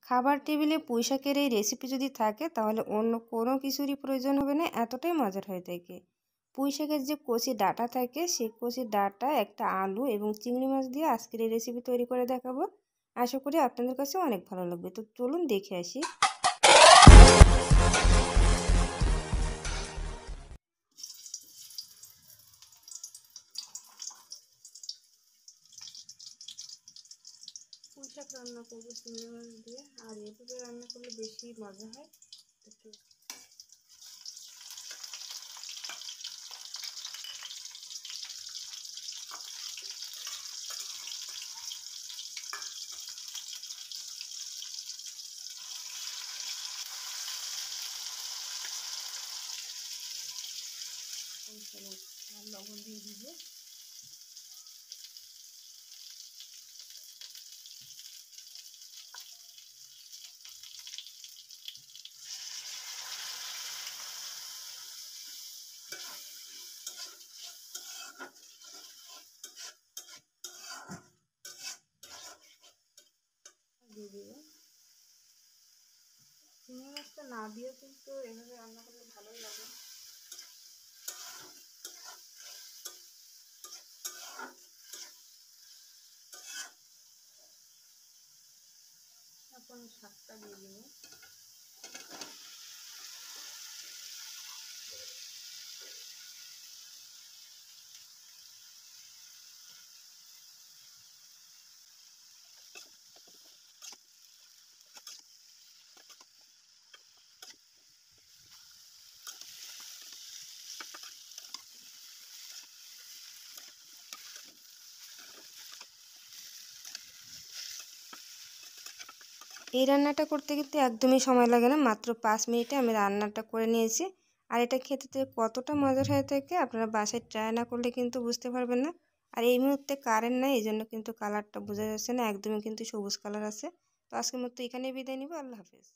খাবার টেবিলে পুঁই শাকের এই রেসিপি যদি থাকে তাহলে অন্য কোনো কিছুরই প্রয়োজন হবে না, এতটাই মজার হয়ে থাকে। পুঁই শাকের যে কচি ডাঁটা থাকে সেই কচি ডাঁটা, একটা আলু এবং চিংড়ি মাছ দিয়ে আজকের এই রেসিপি তৈরি করে দেখাবো। আশা করি আপনাদের কাছে অনেক ভালো লাগবে। তো চলুন দেখে আসি। পুঁই শাক রান্না করবো চিংড়ি মাছ দিয়ে, আর এভাবে রান্না করলে বেশি মজা হয়। লবণ দিয়ে দিব। দিয়ে দিব চিংড়ি মাছটা না দিয়েও কিন্তু এভাবে রান্না করলে ভালোই লাগে। এখন শাকটা দিয়ে দিব। এই রান্নাটা করতে কিন্তু একদমই সময় লাগে না, মাত্র 5 মিনিটে আমি রান্নাটা করে নিয়েছি। আর এটা খেতে কতটা মজার হয়ে থাকে আপনারা বাসায় ট্রাই না করলে কিন্তু বুঝতে পারবেন না। আর এই মুহূর্তে কারেন্ট নাই, এই জন্য কিন্তু কালারটা বোঝা যাচ্ছে না, একদমই কিন্তু সবুজ কালার আছে। তো আজকের মতো এখানেই বিদায় নিব। আল্লাহ হাফেজ।